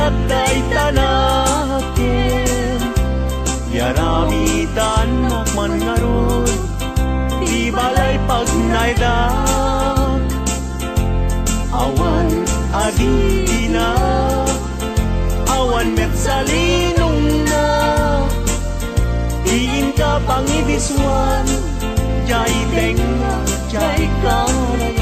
gayat day tanaken, yaramitan nakman ngarod, di balay pag naidak. Awan adina, awan met salinong na, diin ka pangibiswan, jay tenga, jay karayan.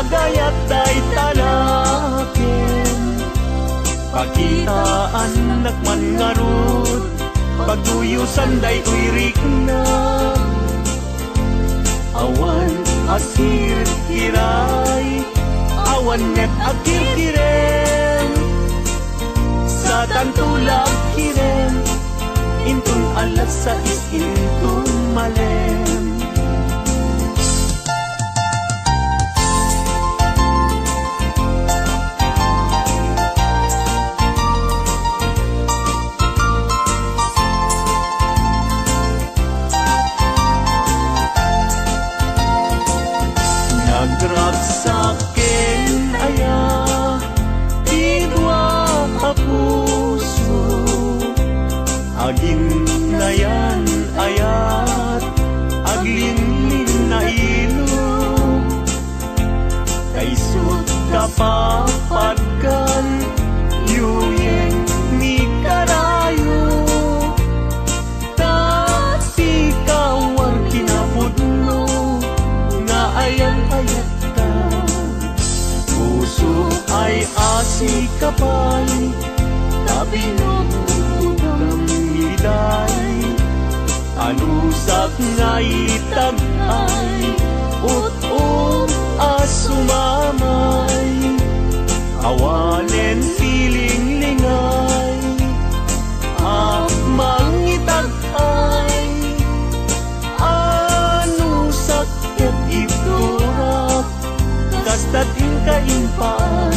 Gayat day tanaken, pakitaan nakman ngarud, pagduyusan day uirik na. Awan asir kiray, awan net akir kiren, sa tantulag kiren, intun alas sa intun malem. Nagragsaken aya, idwa ka puso, agin na yan ayat, aglingling na ilo, kaisot kapapadkan, yuyeng ni karayo, tasi kawang kinapudno, nga ayan ayat ka. Puso ay asi kapay, tabinugam iday, anusak nga itagay, ut-ut asumamay, awanen siling lingay, mangitagay, anusak ket iturak, kastatin kaimpay.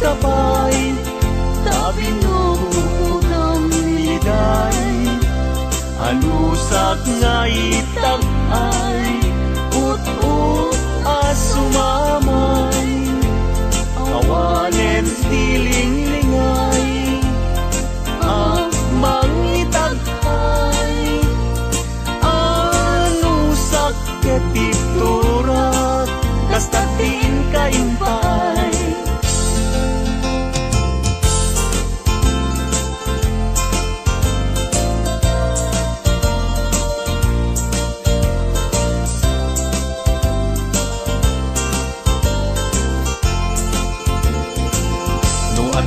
Kapay, tabinugam iday, anusak nga itagay, ut-ut asumamay, awanen stiling lingay, mangitagay, anusak ketiturat, kastatin kaimpay.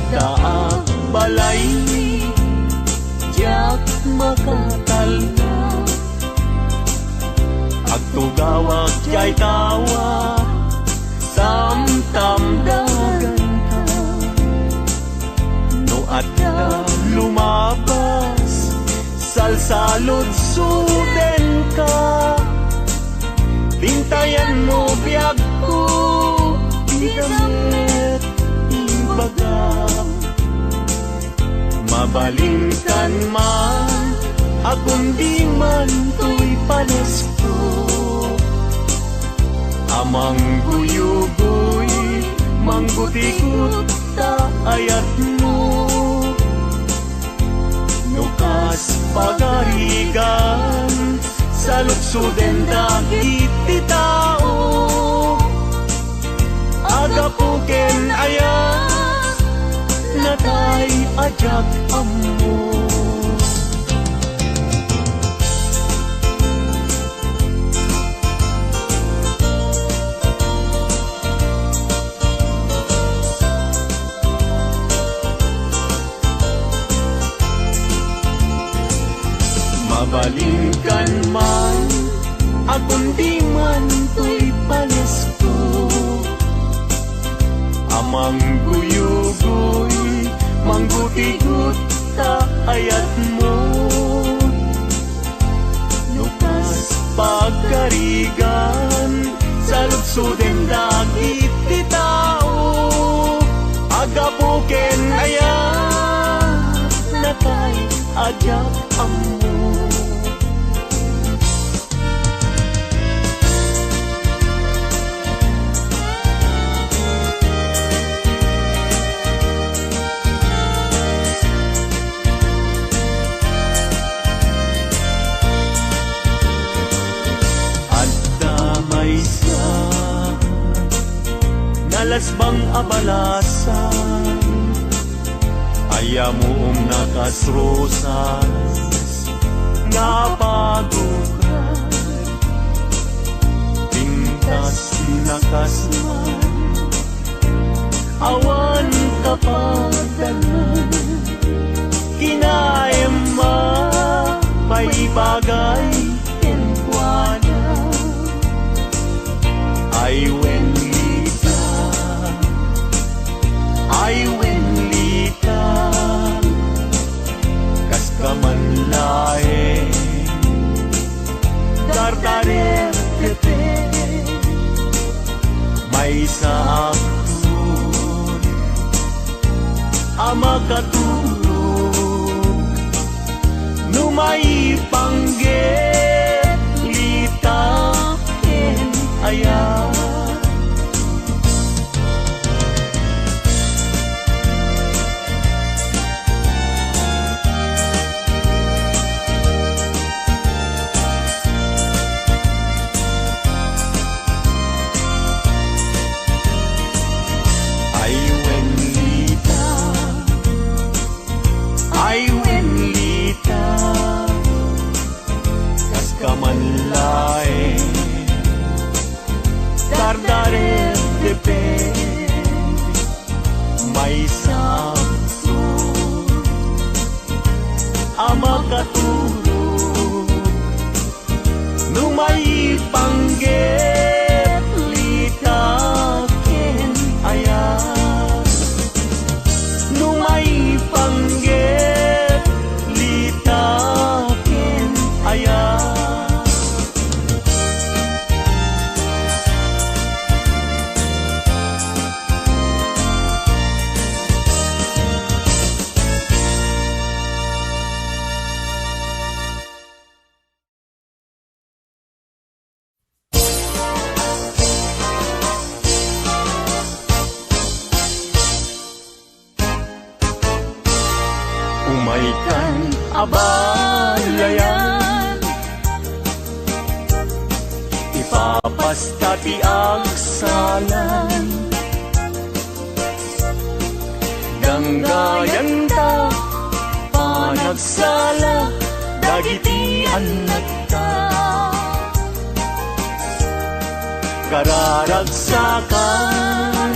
Daag balay, jak makatalna, agtugawag jay tawa, samtam dagan ka. No adda lumabas, salsalod suden ka, bintayan mo biyag ko, bigamit imbaga. Mabalingkan man, akong di man to'y palesko, amang guyugoy, manggutikot ta ayat mo, nukas pagarigan, sa luksuden dagit ti tao, agapuken ayat, natay ajak ammo. Mabalingkan man, akong di man to'y palesto. Amang guyugoy, manggutigot ta ayat mo. Nukas pagkarigan, sa lutsuden dagit ti tao. Agapuken ayat, natay ajak amo. Nalasbang abalasan, ayamoong nakasrosas, nga pagukan, pintas nakasman, awan kapagdanan, kinaema, may bagay, kenkwana, ay wenlita, kas kamanlae, dardarer tepe, may sa akun, ama katulog, numay panggit, lita, ken ayat. Dardarer tepe, may sabsun, ama katulog, numay panggit, lita ken ayat, numay panggit, lita ken ayat. Umaikan abalayan, ipapasta ti agsalan, ganggayan ta panagsala, dagiti anak ta, kararagsakan,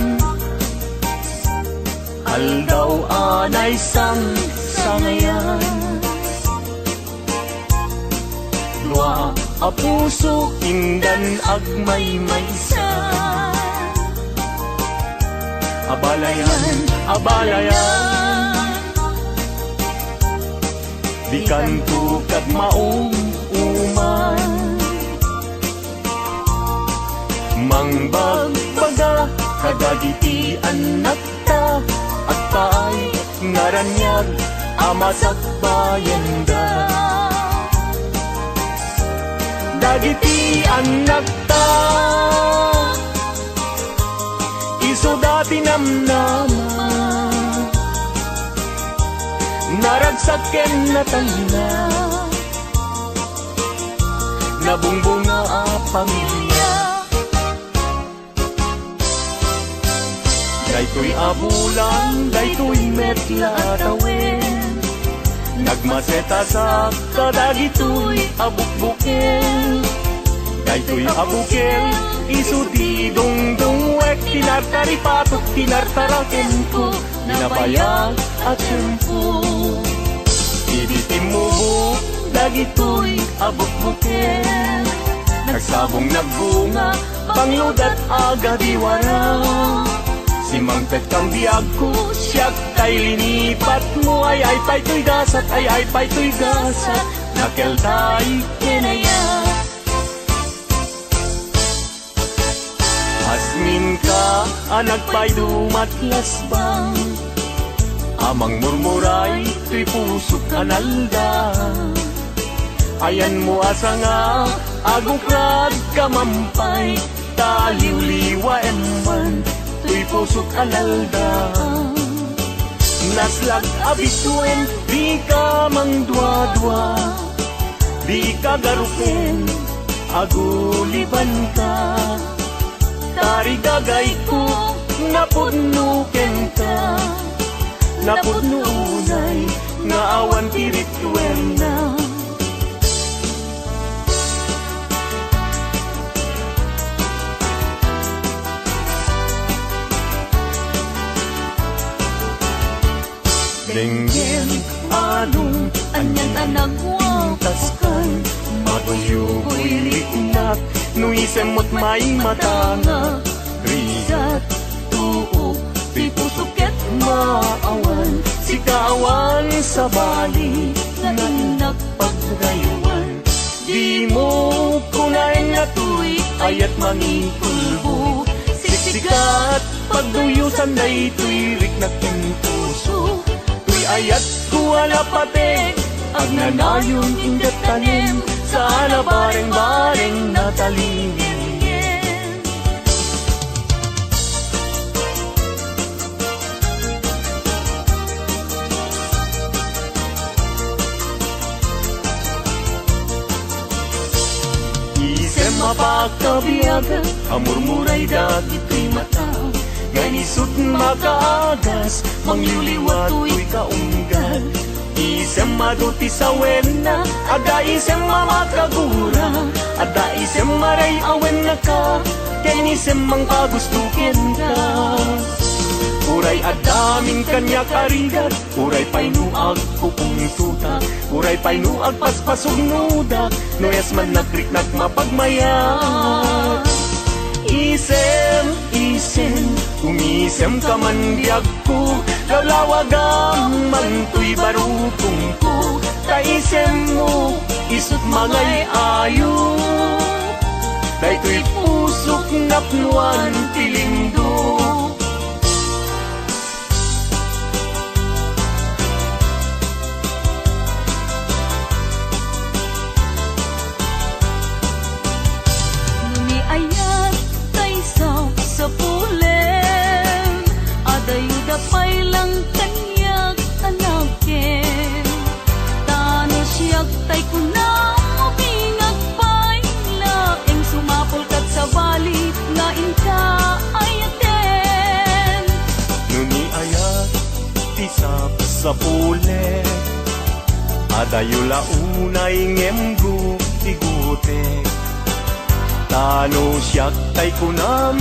aldaw anay sangayan, lua a puso indan agmay maysa, abalayan, abalayan, di kanto kag maong uman, mangbagbaga kadagiti anak ta, at paay ngaranyag amasak bayanda. Dagiti anak ta, iso dati namnama, naragsaken na tangina, nabungbunga a pamilya. Daytoy abulan, daytoy metla tawin, nagmaseta sa kadagitoy abukbukel. Daytoy abukel, isu di dongdongwek, tinartari patok, tinartaraken ko, nabayag at tempo. Ibitim mo, dagitoy abot buken. Nagsabong nagbunga, pangludat aga diwara. Si Mangpet kang biyag ko, siyak tay linipat mo. Ay pa'y to'y dasat, ay pa'y to'y dasat. Nakel tay kinaya. Asmin ka, anak pa'y dumatlas bang. Amang murmuray, to'y puso kanalda. Ayan mo asa nga, agukrad kamampay. Taliw-liwa emman, to'y puso kanalda. Naslag abituen, di ka mang dwa-dwa. Di ka garukin, aguliban ka. Tarigagay ko, napudnuken ka. Napudnunay, nga awan tirituen na. Lenggen, anong, anyan anagwang taskan. Matuyugoy riknak, nuisemot may matanga. Rigat, tuok, di pusuket maawan. Si kawan sa bali, nga pagdayuan. Di mo kunain na tuy, ayat mangikulbo. Siksikat, pagduyusan na ito'y riknak ng puso. Tuy ayat kuwala patek, agnanayon ingat tanim. Sana bareng-bareng natalingin. Isem mapakabiyaga, amurmuray dagito'y mata. Ganisut makaagas, mangliwliwa to'y kaunggal. Isem maduti sa wena, ada isem mamakagura. Ada isem maray awen na ka, kain isem mang pagustukin ka. Uray adaming kanya karigat, uray painuag kupong tuta. Uray painuag paspasog nudak, noyas man nagriknak mapagmayat. Isem, umisem ka man biyag ko. Lalawagam man to'y barukong ko. Taisem mo, isut magay ayo. Day to'y pusok napnuan tilindo. Lumiayat tay sa pulen. Adayuda pa'y lang kanyak anakin. Tano siyak tay kunang mabingag pa'y laeng sumapol kat sa bali nga inka ayaten. Nuni ayat tisap sa pule. Adayula unay ngemgu igute. Tano siyak tay kunam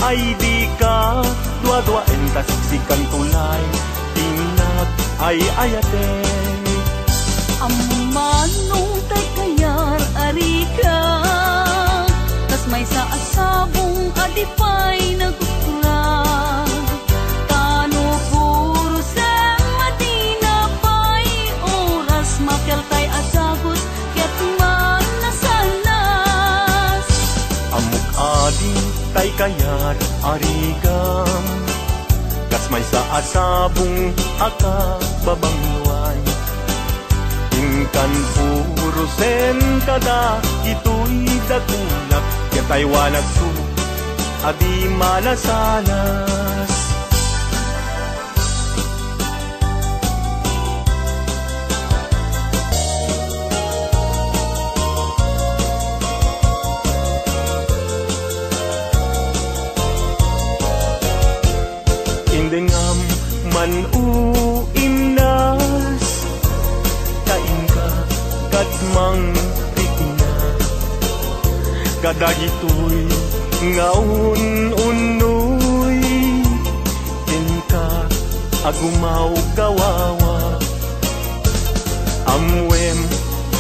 ay di ka. Dua-dua entas sikan tulay, tinag ay ayaten. Amanong tay kayar arika. Tas may sa asabong adipay nagkukurag. Tano puro sa Madina pa'y oras makel tay asagot ket man nasanas. Amuk adi tay kayar arigam. Kas may sa asabong aka babangway. Ingkan puro sen kada ito'y dakulak. Katay wanag su adi malasanas. Indengam man uimnas, kain ka kadmang rikna. Kadagitoy ngaun unoy, inka agumaw kawawa. Amwem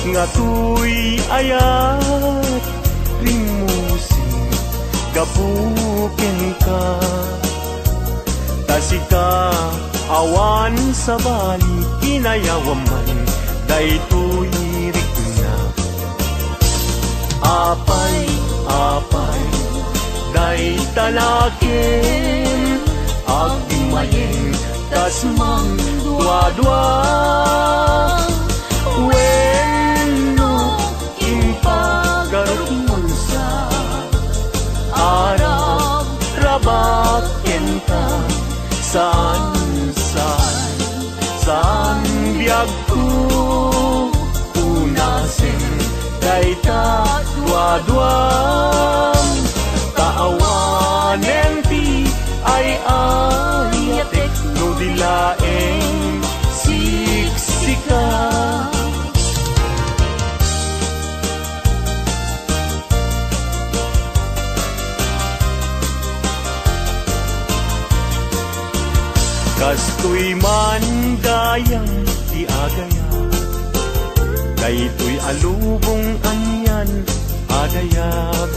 nga tuy ayat rimusing gabuken ka tasika awan sa bali kinayawaman daytoy rikna apay day talaken agdimayen tas mang dua-dua wenno impagaruton sa Arab rabaken ka saan biag ko unasen dayta dua-duam taawanen ti ay ayatek no dilaeng siksika kastoy man dayang di agaya daytoy alubong anyan adayag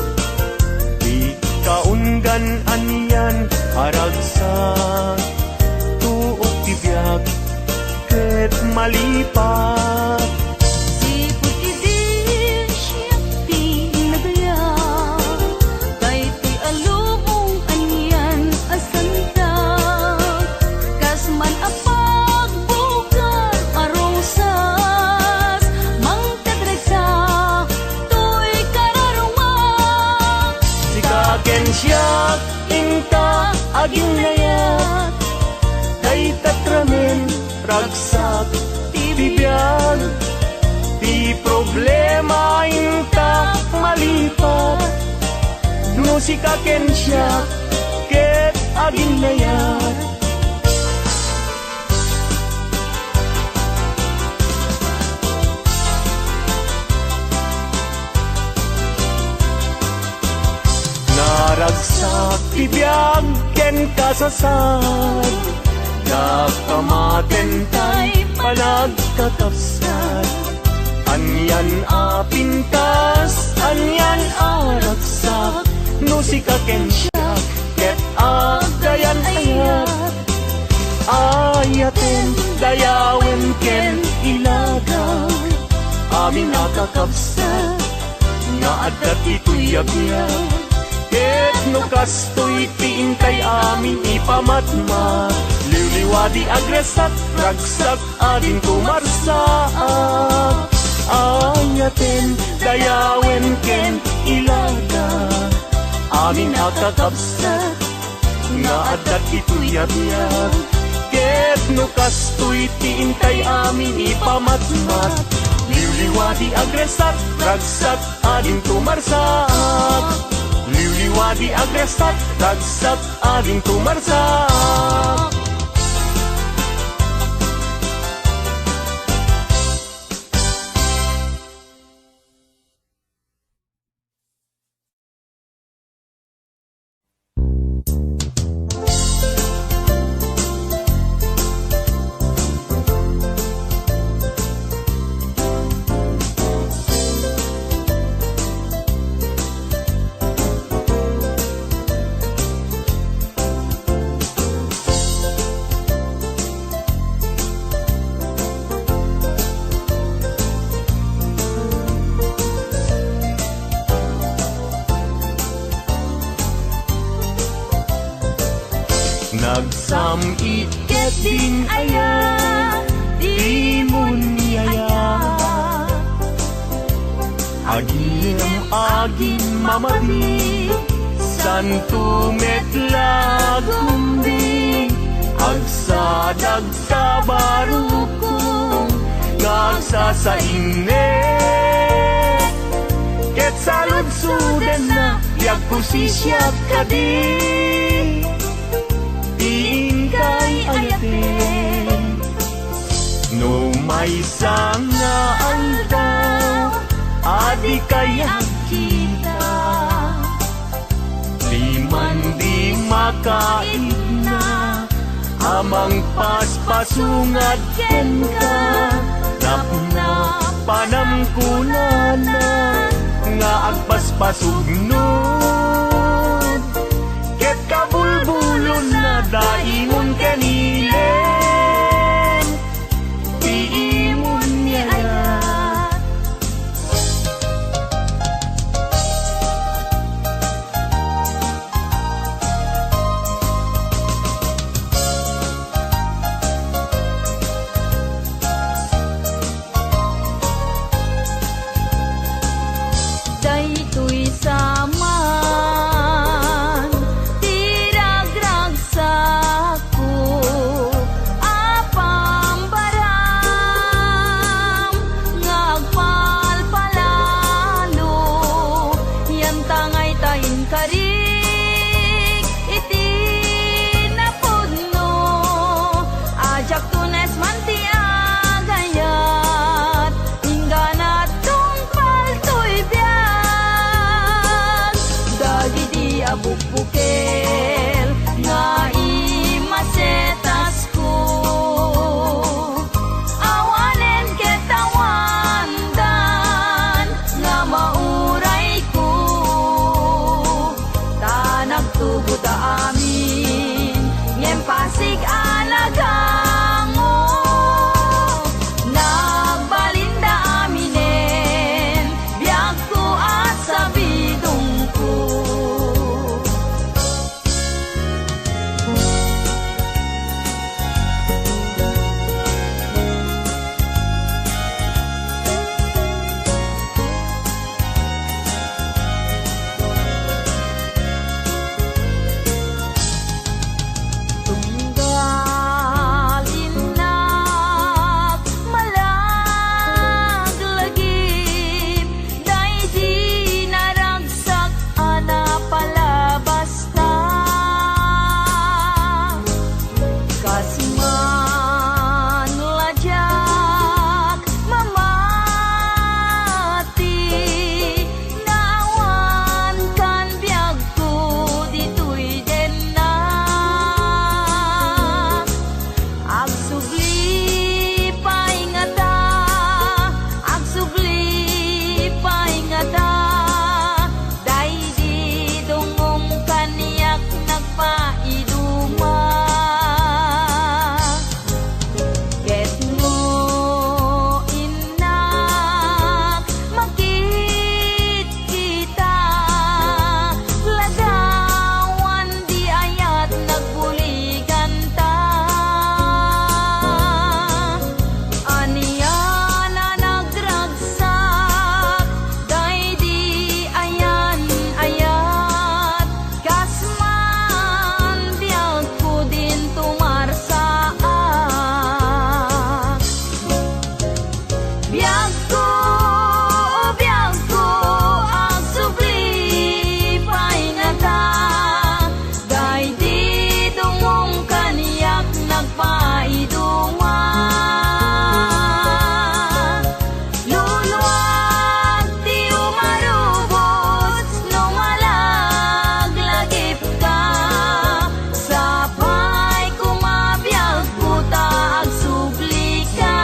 di kaundan anyan haragsak tuok tibiyag ket malipat Di putidin siya pinagaya Daytoy alubong anyan asantag Kasman apag bugar arosas Mangtadresa to'y kararumang sikaken siyak inta aging layat daytatramen ragsak tibiyag di problema inta malipat no sikaken siyak ket aging layat naragsak tibiyag ken kasasad nakamaten tay panagkakapsat anyan apintas anyan aragsak no sikaken siyak ket agayan ayat ayaten dayawen ken ilaga amin nakakapsat nga adat ito'y abiyag ket no kastoy tiintay amin ipamatma liwliwadi agresak ragsak adin kumarsaak ayaten dayawen ken ilaga amin nakakapsat nga adat ito'y abiyag ket no kastoy tiintay amin ipamatmat liwliwadi agresak ragsak adin kumarsaak liwliwadi agresak ragsak ading tumarsak nagsamit ket din aya di mo niyaya agim mamadi santo metlag kumbing agsadag kabarukong nagsasaingne ket saludsuden na liag kusisyak kadi tingkay ayaten no may nga aldaw adi kaya kita di man di makain na amang paspasungat ken ka napna Manam kunanan nga agpaspasugnod ket kabulbulon na daingon kanilen tiimon niya daytoy saman tiragragsak ko apambaram ngagpalpalalo yan tangay tahin karik iti napudno ajak tunes manti agayat ingganat tungpal to'y biag dagiti abukbukel nga imasetas ko awanen ketawandan nga mauray ko ta nagtubo ta amin ngem pasig alagango nagbalinda aminen biag ko at sabidong ko tunggal malaglagip daydi naragsak ana palabas na kasman ladyak mamati nawan kan biag ko ditoy den na agsugli paingata daydi dungong kaniyak nagpaiduma ket mo inak makit kita lagawan di ayat nagbuligan ta aniya na nagragsak daydi ayan ayat kasman biag ko din tumarsaak biag ko agsubli paingata daydi dungong kaniyak nagpaiduma luluwag ti umarubot no malaglagip ka sapay kumabiyag ko ta agsubli ka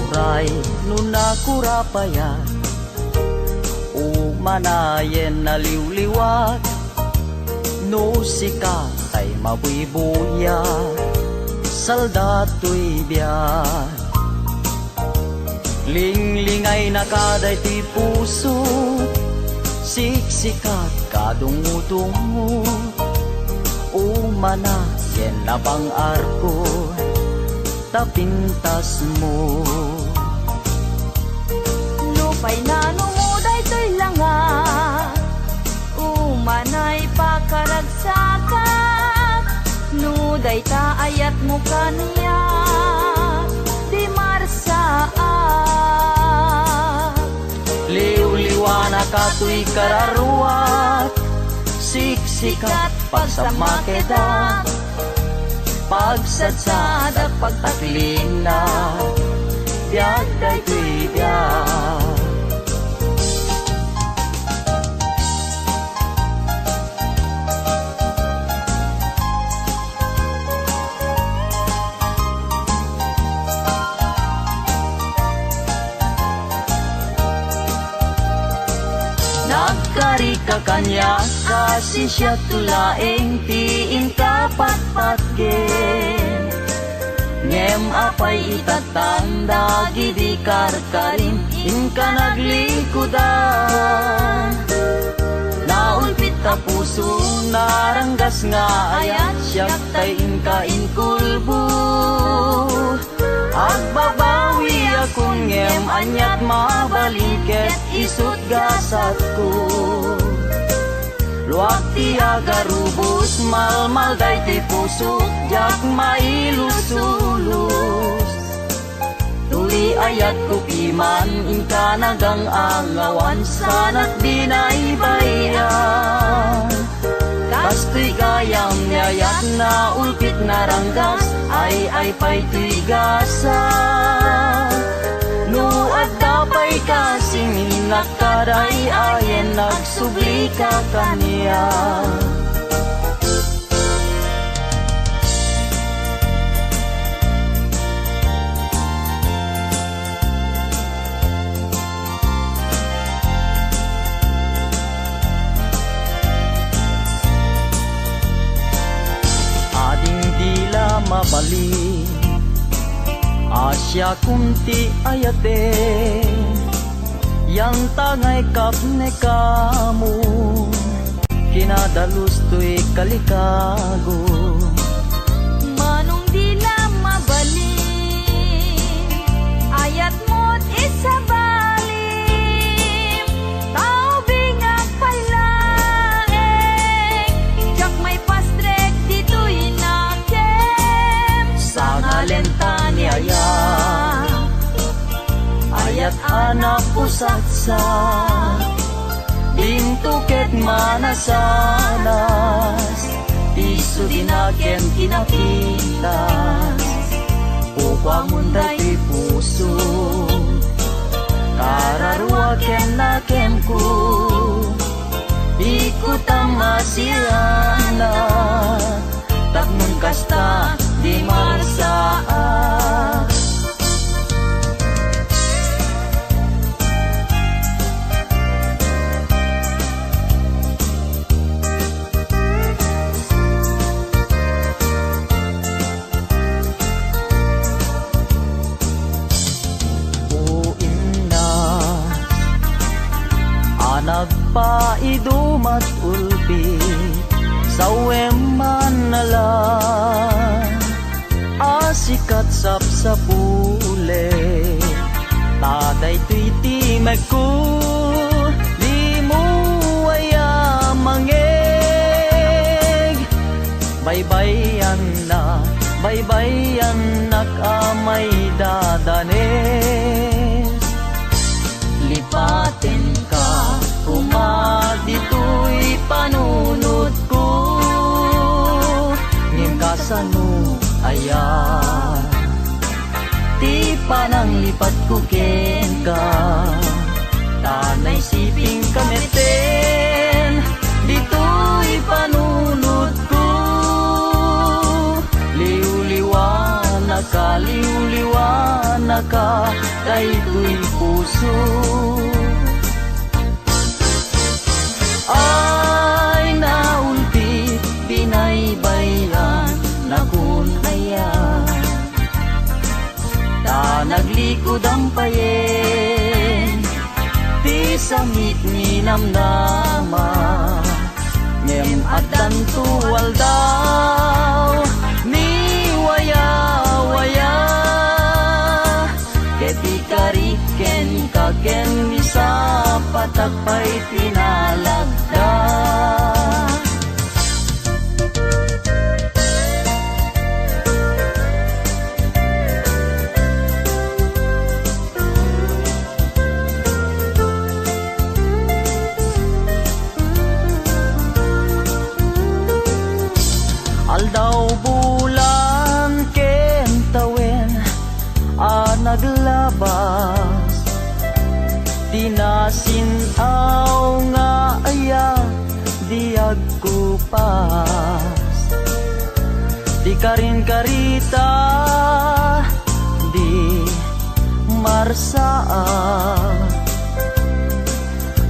Uray nunakurapayan umanayen na liwliwat no sika tay mabuibuya saldato'y biyan linglingay na kaday ti puso siksikat kadungo-dungo umanayen na bang arko tapintas mo lupay na numuday to'y langa umanay pakaragsakat nuday ta ayat mo kaniya di marsaak liw-liwana kato'y kararuat siksikat pagsamakeda pagsadsada pagtaklina biag daytoy biag. Nagkari ka kanya kasi siya tulaeng tiin kapat-pat gen. Ngem apay itatanda gidi karkarin in ka naglikudan. Naulpit ta puso naranggas nga ayat siyak tay in ka in kulbo. Agbabawi akong ngem anyat mabaliket isut gasat ko. Luag ti agarubos malmal day ti puso jak mailusulus. Tuli ayat ko piman inka nagang angawan sanat binaybayan. Kastoy gayam nyayat na ulpit na ranggas ay pa'y tigasa. No at dapay kasing nakaray ayen nagsubli ka kaniya. Mabali Asya kunti ayate yang tangay kapne kamu kinadalus to'y kalikago. Manong dila mabali ayat mo't isabalim. Tao bingag palaeng jak may pastrek dito'y nakem. Sa ngalenta niyaya ayat anak pusatsa dintuket manasanas tiso dinaken kinapitas upang munday ti puso kararuaken naken ko ikutang masirana takmun kasta di marsaa. Nagpaidumat ulpi sa weman nalang asikat sapsapule taday tuiti magku di mo aya mangeg baybayan nakamay dadanes lipaten ka dito'y panunod ko ngim kasano ayan ti panang lipat ko ken ka tanay siping kameten dito'y panunod ko liwliwana ka dayto'y puso ay naulpit binaybayan nakunayan ta naglikod ang payen ti samit ni namnama ngem addan tuwal daw ni waya keti kariken kaken bisa patakpay pinalagda. Aldaw bulan maglabas. Tinasinaw nga aya di agkupas. Di karin karita di marsaa.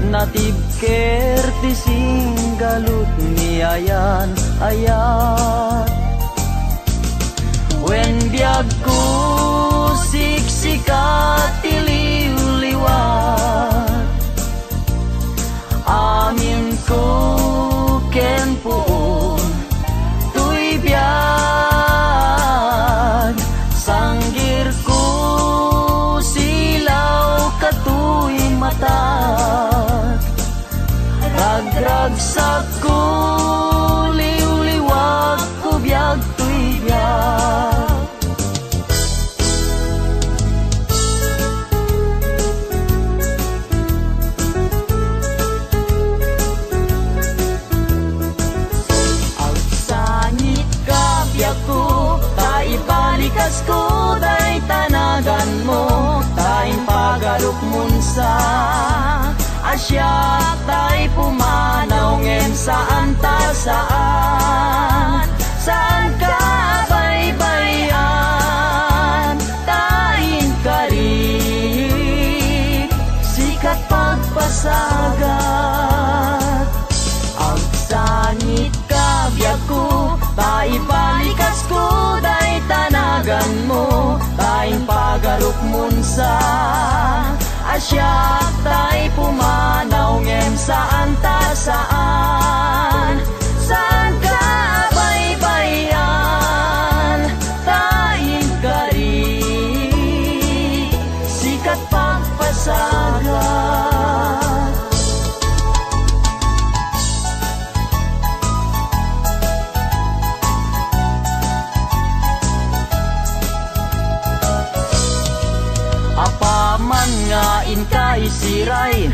Natibker ti singgalut ni ayan ayat. Wen biag ko siksikat ti liwliwat. Amin ko ken puon tuy biag. Sanggir ko silaw katuy matat. Ragragsak ko liwliwat ko biag tuy biag. Ibalikas ko day tanagan mo, tayong pagaruk munsa. Asya tay pumanaw ngem saan ta saan. Saan ka baybayan, tayong karik, sikat pagpasagat. Ang sangit ka biyak ko, taibalikas ko day tanagan mo, tayong pagaruk munsa. Asyak tay pumanaw ngem saan ta saan. Saan ka baybayan, tayong karik, sikat pagpasagat. Apaman nga inkay siray,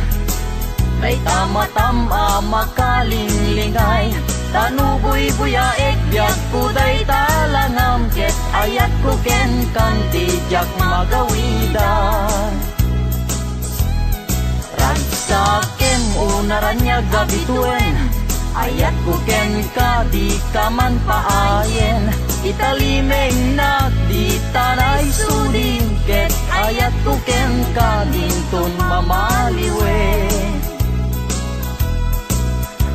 day tama-tama makalinglingay. Tanuboy buyaek biyak ko day talangam ket ayat ko ken kanti jak magawidan. Ragsaken unaran niya gabituen, ayat ko ken ka di kaman paayen. Italimeng nak di tanay sudin ket ayat ko ken ka dinton mamaliwe.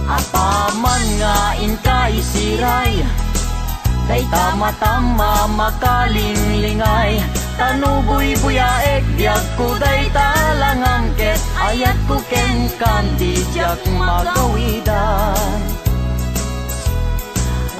Apaman nga inkay siray, day tama-tama makalinglingay. Tanuboy buyaek biag ko day talangam ket ayat ko ken kanti jak magawidan.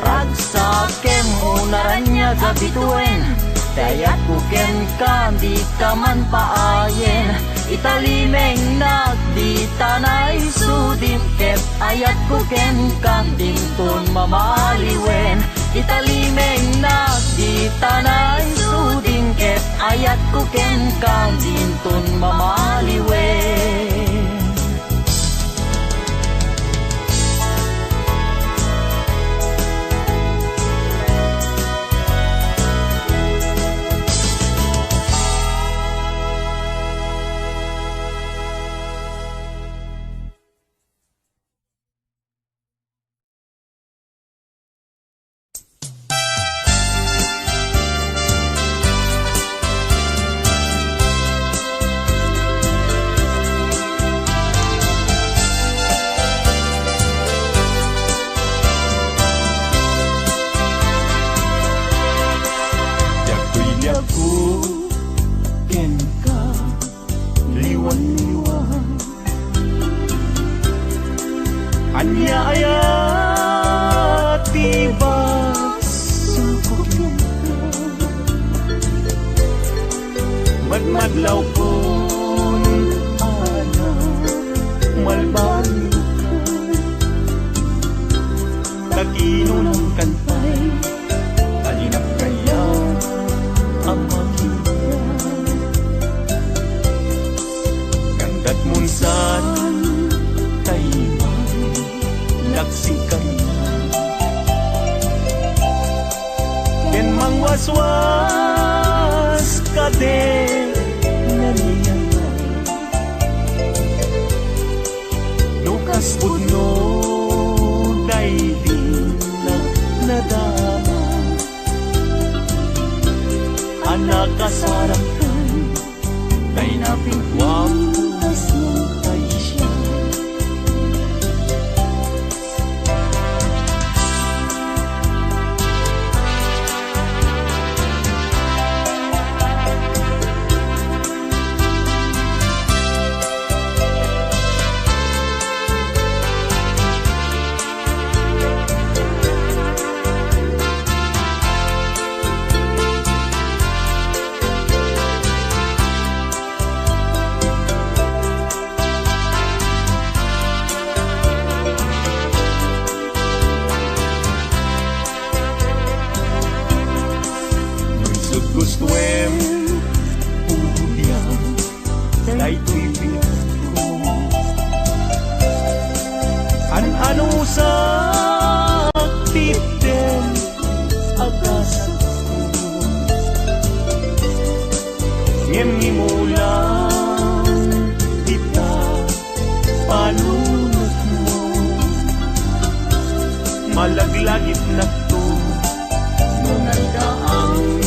Ragsakem unaran niya gabituen, dayat ko ken kanti kaman paayen. Italimeng nak di tanay sudin ket ayat ko ken kantin ton mamaliwen. Italimeng nak di tanay sudin ket ayat ko ken kantin ton mamaliwen. Anya ayat tiba sukuk madmadlaw pun ana malbalik taginun kantay alinap kaya ang makita gandat munsan laksikan ken mangwaswas kade harapan kay napintas mo kay siya. Gustuem Udiam Kay tuibig ko An-ano sa titen Agasat ko Ngem imulan kita Palunod mo Malaglagit na to Nung nagdaang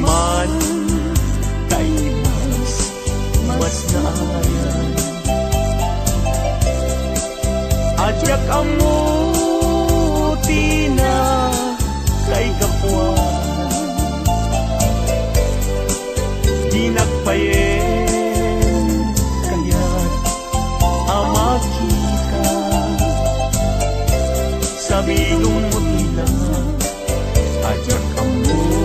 man kay mas naayan Adyak amuti na kay kapwa Di nagpayen kaya't amakita Sabi lumuti lang Adyak amuti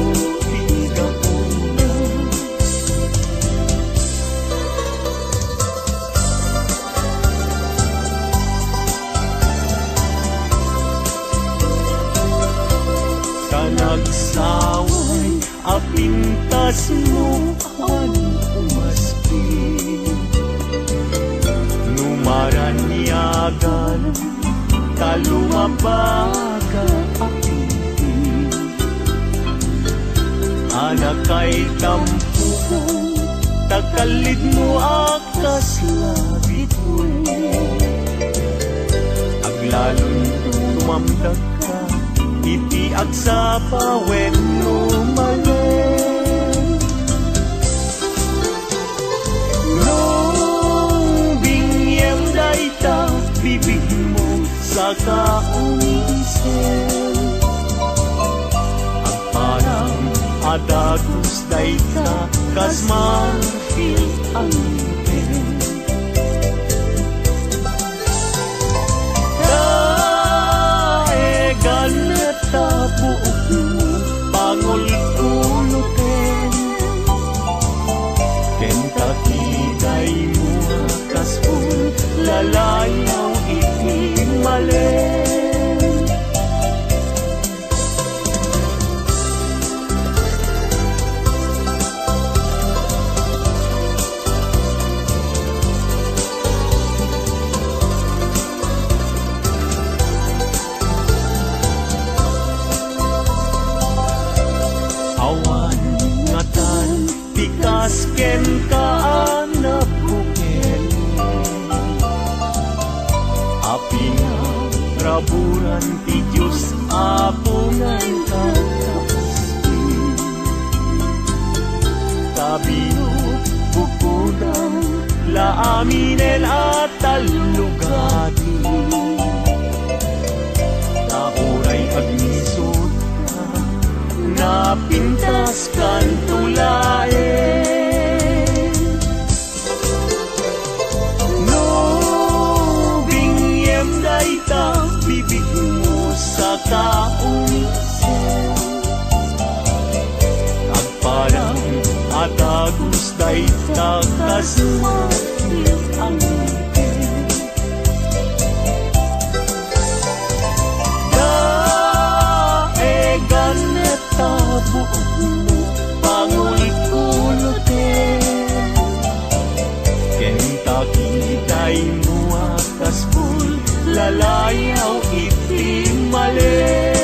nagsaway apintas mo ang umaspi numaranyagan talumabaga apinti anak kay tampukan takalid mo akas labit aglalon tumamdag ka itiag sa pawen lumalen nung bingyem dayta bibig mo sa kaunisen ang parang adagus dayta kas marfil ang ngipin daegan tabuok mo pangulkulutin kentakiday mo kaspul lalayaw itimalen awan ngatan tikas ken kaanak bukel api nga raburan ti Diyos apungan kakaspi kabino bukudang laaminen at talugati nauray agnisod napintas kan tulaen no bingyem dayta bibig mo sa kaunisen agparang atagus dayta kas marfil ang ngipin daegan tabuok mo pangulkulutin kentakiday mo akas pul lalayaw itimalen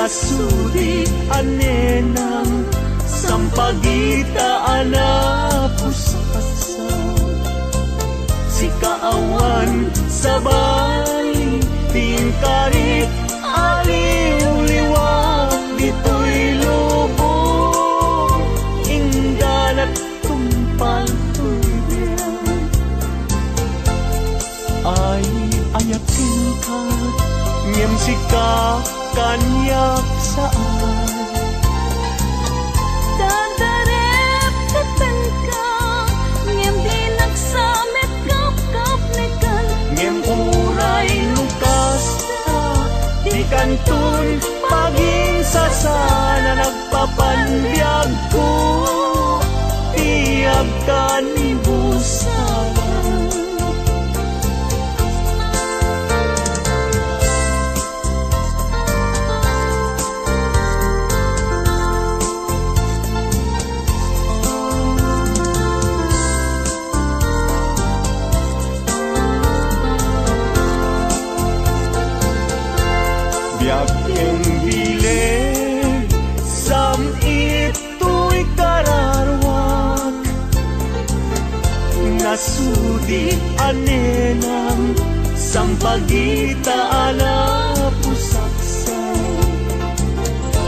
nasudi anenang sampagita ana pusasa si kaawan sa bali tingkari aliw-liwag dito'y lubong inggan at tumpal tuloy ay ayakin ka ngem sika kanyak saan Dadarep tepen ka ngem di nagsamet kap nekan ngem uray lukas ta di kantun paging sasana nagpapanbiag ko tiyag ka ni busan Biyaking bileg sam ito'y kararwak nasudi anenang sampagita ala pusaksa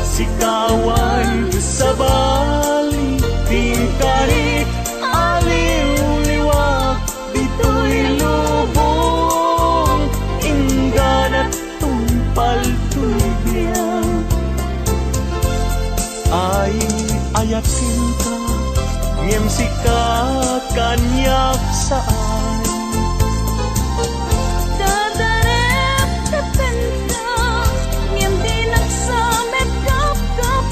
sikawan sa bali tingkari aliw-liwag dito'y lubong inggan at tumpal tuloy ay ayakin ka ngem sika kanyak saan Dadarep tepen ka ngem di nagsamet kap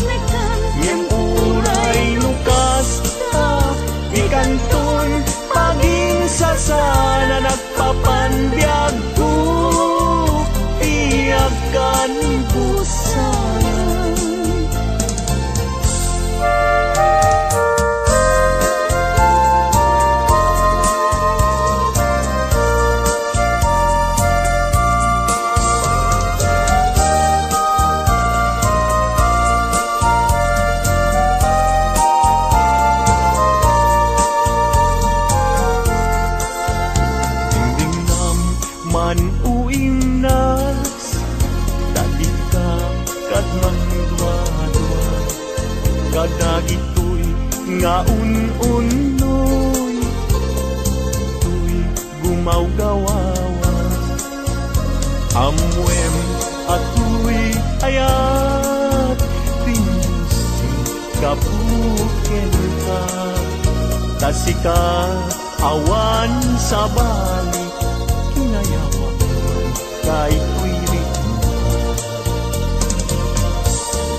nekan ngem uray lukas ta ikantun paging sasana nagpapanbiag ko tiyag ka ni busan man uing nas tadi ka kadmang dua-dua kadagitoy nga un-unoy tuy gumaw-gawawa amwem atoy ayat tinusi kapuken ka tasika awan sa balik kinayawag kahit ko'y ritmo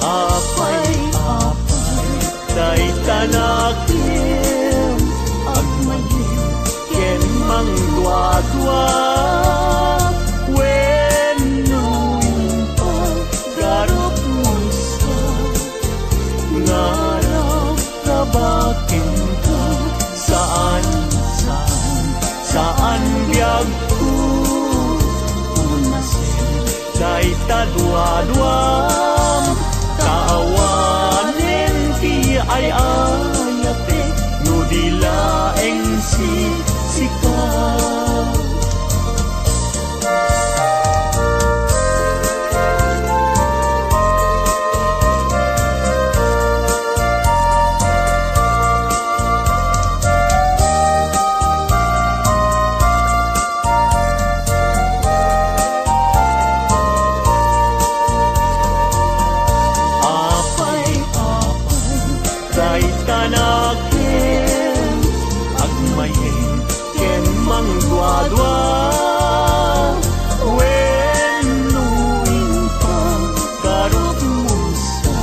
apay day tanakim agmayim ken mang dua-dua wenno impal garop musa ngaraw kabakin ka saan biyag ko unasin day tadua-duam kaawanin ti ay ayate no dilaeng sika day tanakin agmayin ken mang dua-dua wenno impang garot musa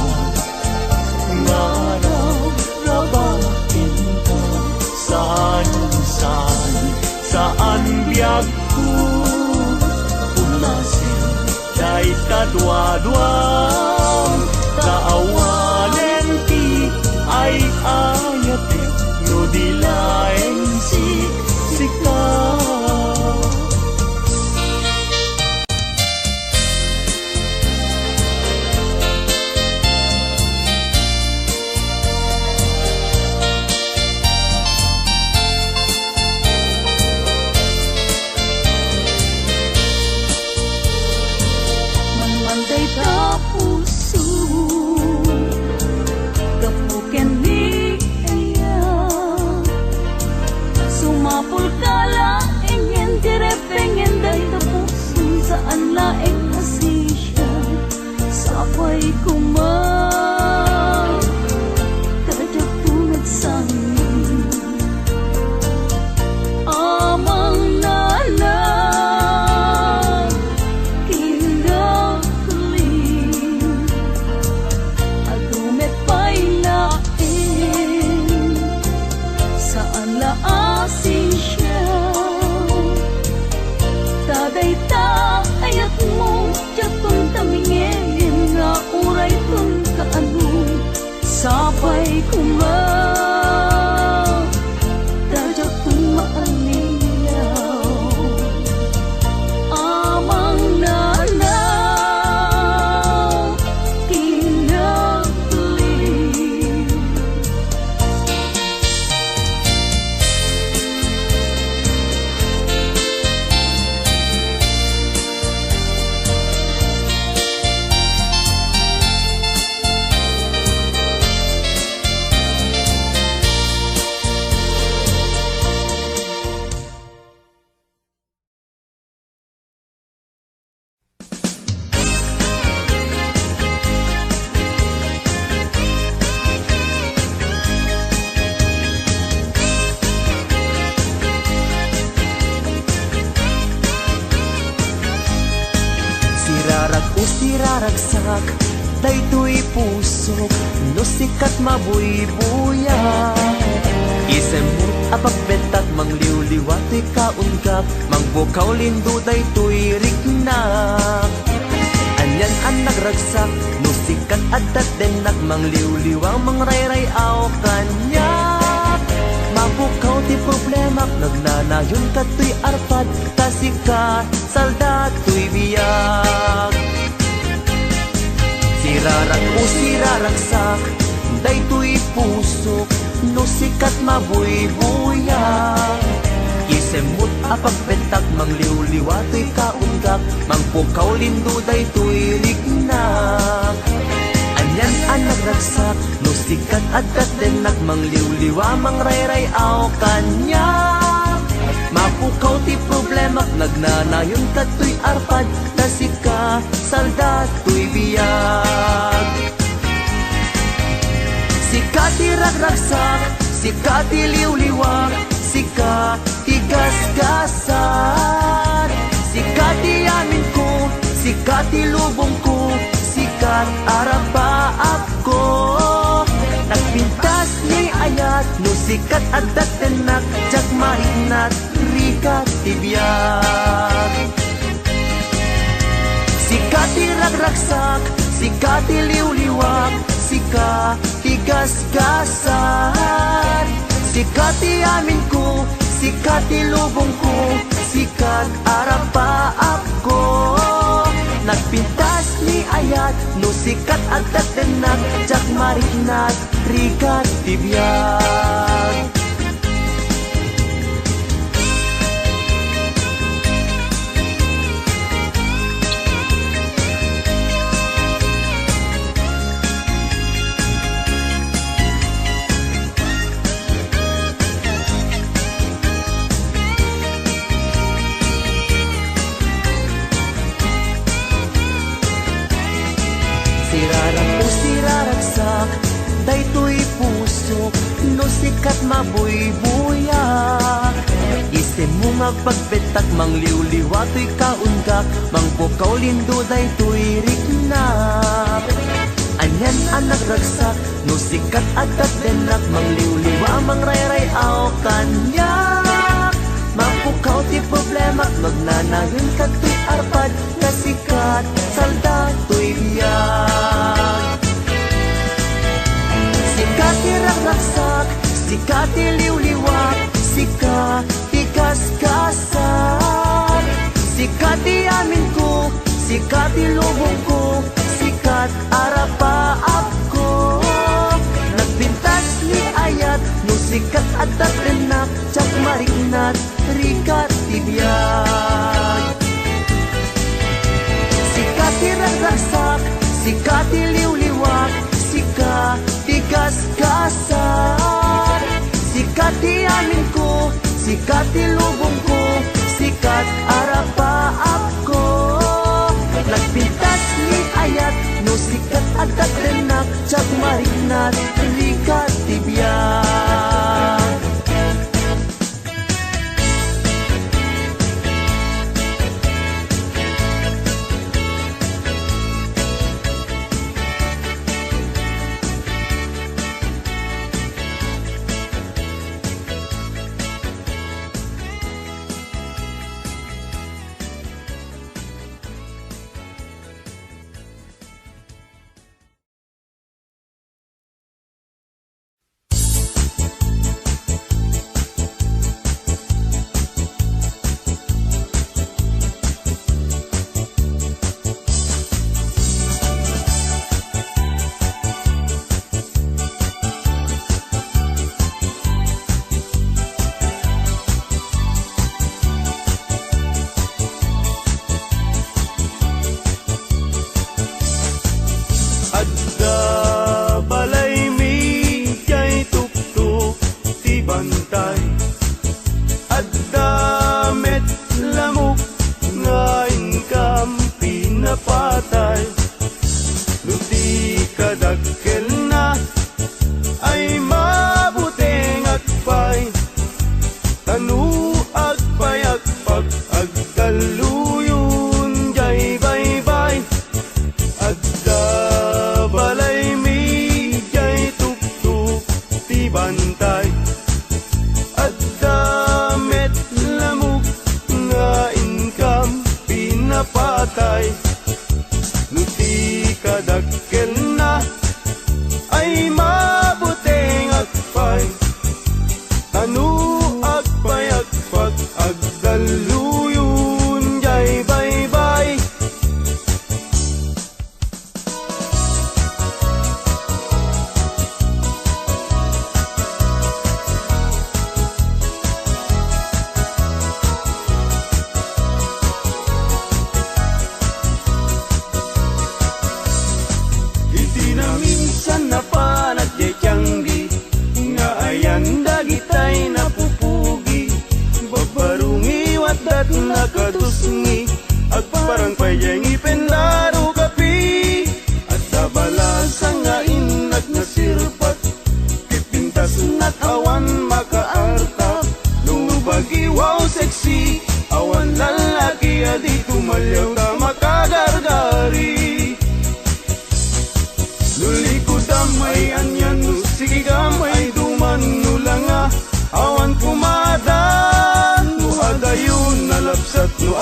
ngaraw rabakin ka saan biyag ko unasin day tadua-duam kaawanen ti ay ayate no dilaeng sika pa'y Dadyak kong maaliyaw Amang nanaw Kinagli Sirarag o siraragsak, daytoy pusok, no sikat mabuybuya. Isemut apagbentak, mangliwliwatoy kaungkap, mangbukaw lindo daytoy riknak. Anyan ang nagragsak, no sikat adat denak, mangliwliwang mangrayrayaw kanyak. Mabukaw ti problema, nagnanayon kato'y arpad, kasika salda to'y biyag. Sirarag o siraragsak, daytoy pusok, no sikat mabuybuyak. Isemut apagbentak, mangliwliwa to'y kaunggak, mangpukaw lindo daytoy riknak. Anyan ang nagragsak, no sikat adat denak, mangliwliwa mangrayrayaw kanyak. Mapukaw ti problema, nagnanayon kato'y arpad, kasika salda to'y biyag. Sika ti ragragsak, sika ti liwliwak, sika ti gasgasan. Sika ti amin ko, sika ti lubong ko, sikat arapaap ko. Nagpintas ni ayat, no sikat adat tenak, jak marinat, rikat tibiyag. Sika ti ragragsak, sika ti liwliwak, sika ti gasgasan. Sika ti amin ko, sika ti lubong ko, sikat arapaap ko. Nagpintas ni ayat, no sikat adat tenak, jak marinat, rikat tibiyag. Sirarag o siraragsak, daytoy pusok, no sikat mabuybuyak. Isemung agpagbetak, mangliwliwa to'y kaunggak, mangbukaw lindo daytoy riknak. Anyan ang nagragsak, no sikat adat denak, mangliwliwa mangrayrayaw kanyak. Mapukaw ti problema, magnanayon kato'y arpad, kasikat salda to'y biyag. Sika ti ragragsak, sika ti liwliwak, sika ti gasgasan. Sika ti amin ko, sika ti lubong ko, sikat arapaap ko. Nagpintas ni ayat, no sikat adat renak, jak marinat, rikat tibiyag. Sika ti ragragsak, sika ti liwliwak, sika ti gasgasan. Sika ti amin ko, sika ti lubong ko, sikat arapaap ko. Nagpintas ni ayat, no sikat adat renak, jak marinat, rikat tibiyag.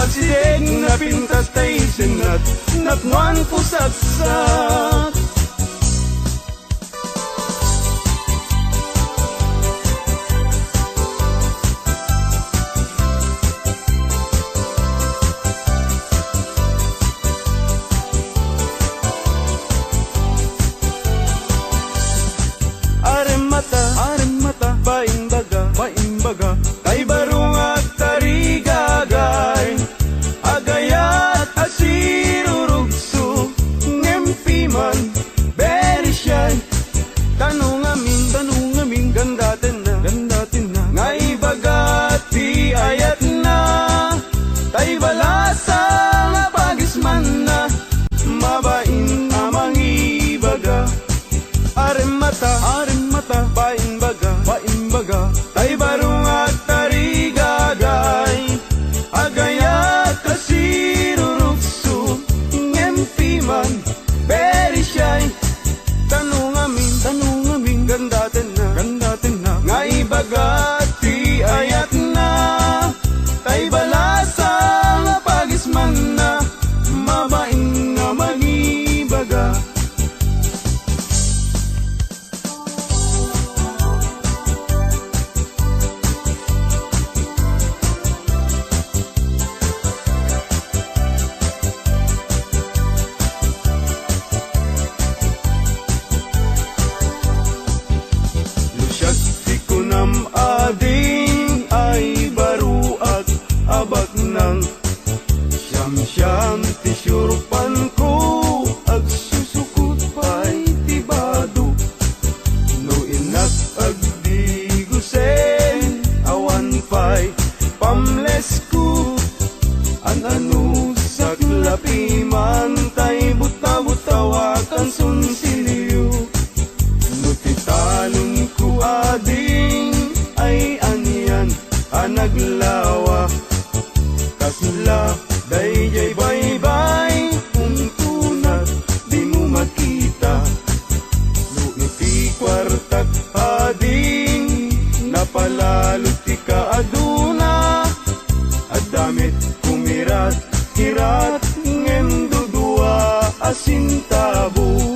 pagsideg na pintas tay senat natnuan pusaksak. Aremata, baimbaga, kay barungag tarigagay, agayat asirurugso, ngempiman, very shy. Tanong amin, gandatin na, ngay bagati ayat na, tay balasa nga pagisman na, mabain amang ibaga. Aremata, baimbaga, tay barungag tarigagay, agayat asirurugso, ngempiman, very shy. Tanong amin, gandatin na, ngay bagati ayat na, tay balasa nga pagisman na, mabain nga magibaga. Ading ay baruag abak ng siyam tisyurpan ko ag susukot pa'y tibado no inak ag digusen awan pa'y pamles ko anu saklapi man tay buta-butawakan sunsilyo no titalon ko ading ay aniyan anaglawa kasla dayjay baybay kung tunat di mo makita no iti kwartak ading napalalot ti kaaduna adamit kumirat kirat ngem dudua asintabo.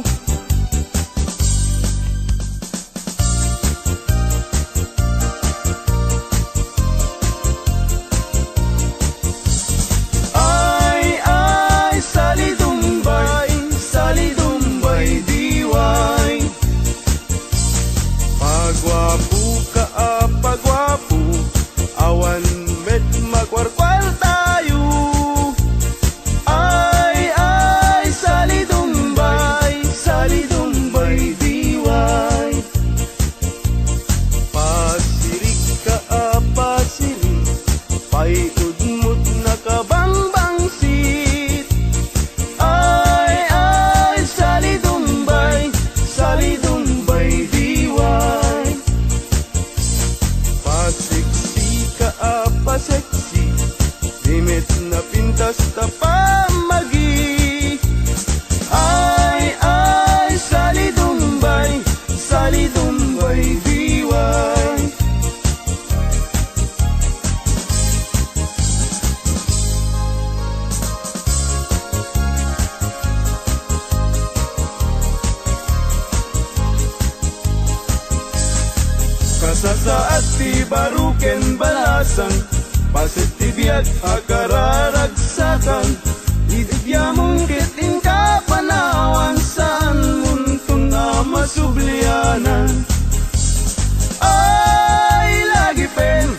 Pagwapo, awan met magwarkwal tayo. Ay, salidumbay, diway. Pasirik ka, pasirik, paiudmut na kabangbangsit. Ay, salidumbay, diway. Paseksi, limit na pintas ta pamagi. Ay, salidumbay, diway. Kasasaat ti baruken balasan, pasitibiyat akararagsakan, idibya mong kiting kapanawan, saan muntong na masublianan. Ay, lagi pen,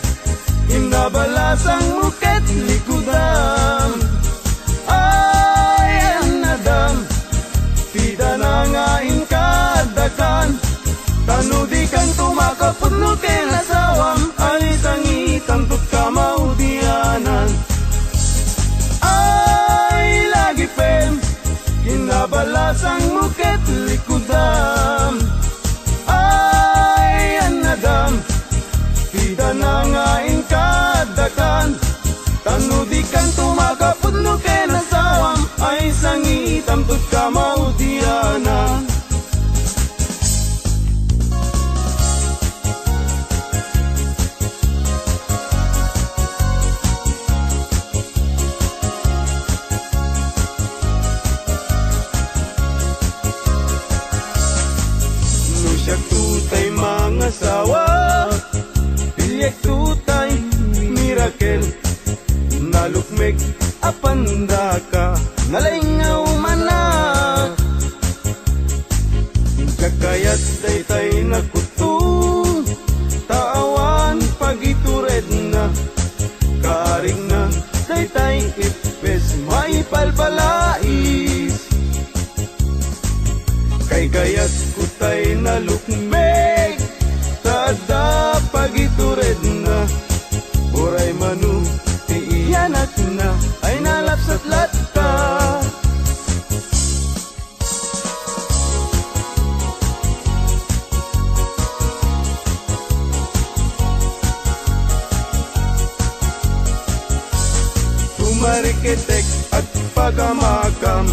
inabalasang muket likudam. Ay, anadam, tida na ngain kadakan, tanudi kang tumakapot no kinasawam, alisang itang tut kamaudianan. Ay, lagi pen, kinabalasang muket likudam. Ay, anadam, tida na ngain kadakan, tanudi kang tumakapot no kinasawam, ay sangitam tut kamaudianan. siya tutay mga sawa. Pilyek tutay miracle, nalukmek apanda ka, nalingaw mana. Kakayat daytay nakutung, taawan pagitured na, karing na daytay ipes may palpalais. Kay kayat kutay nalukmek, tada pagitured na, uray manu iyanak na ay nalapsat latta. Tumariketek at pagamakam,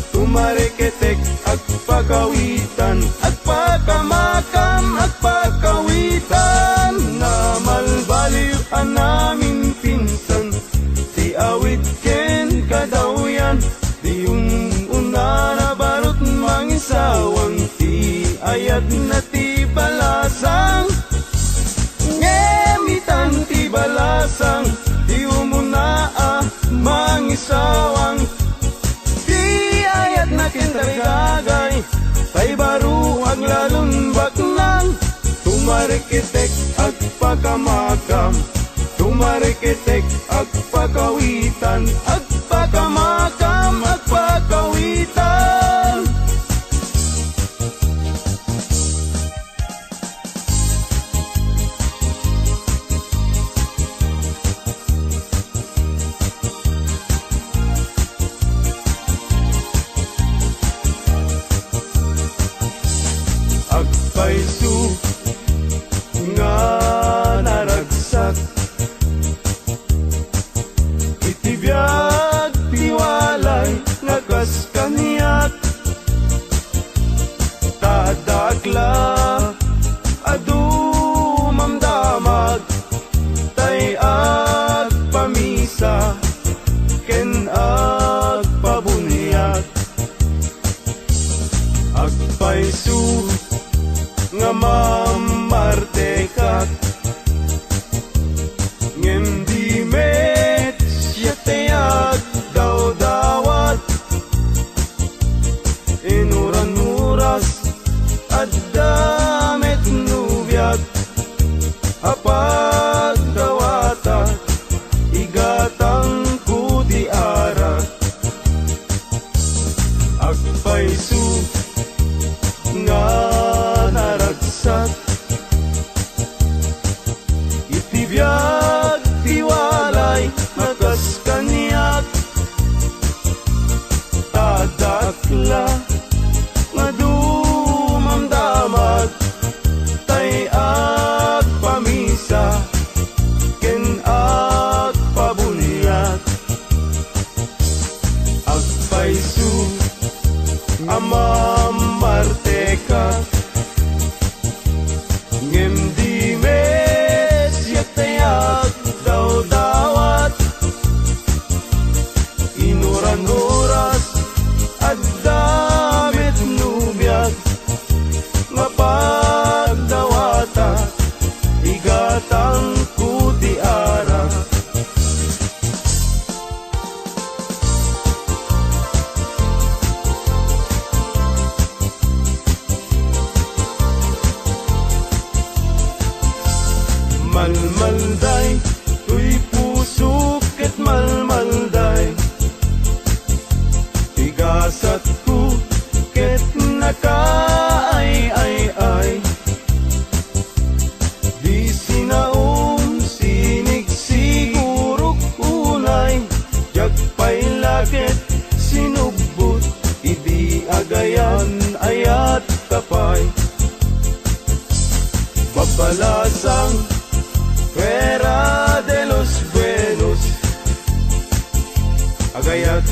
tumariketek at pagawitan, at pagamakam at pagawitan. Na malbaliw ang namin pinsan, si awit ken kadawyan, di yung una na barot mangisawang, ti ayat na ti balasang, ngemitan ti balasang, di umuna mangisawang, di ayat na kintarigagay, tay baru ang lalong baknang. Tumarikitek at pagamakam, tumarikitek at pagawitan, at pagamakam at pagawitan. Agpaisu nga naragsak, itibiyag tiwalay nagas kaniyak, tadakla adu mamdamag, tay ag pamisa ken ag pabunyak. Agpaisu nga mamartekat, ngem di met siya tayag daw dawat, inuran-uras at damit nubyag, apag dawata igatang kuti arat. Agpaisu nga naragsak, itibiyag tiwalay nagas kaniyak, tadakla nga dumamdamag, tay at pamisa ken at pabunyak. Agpaisu amamarteka, ngem di mes yatayag daw dawat, inuran-uras at damit nubyag, nga pagdawata igatang kuti ara. Malmalday, tuy pusok ket malmalday, tigasat ko ket nakaay-ay-ay, di sinaom sinig sigurok unay, jagpay laket sinugbot, idi agayan ayat kapay, babalasang Fuera de los buenos, agayat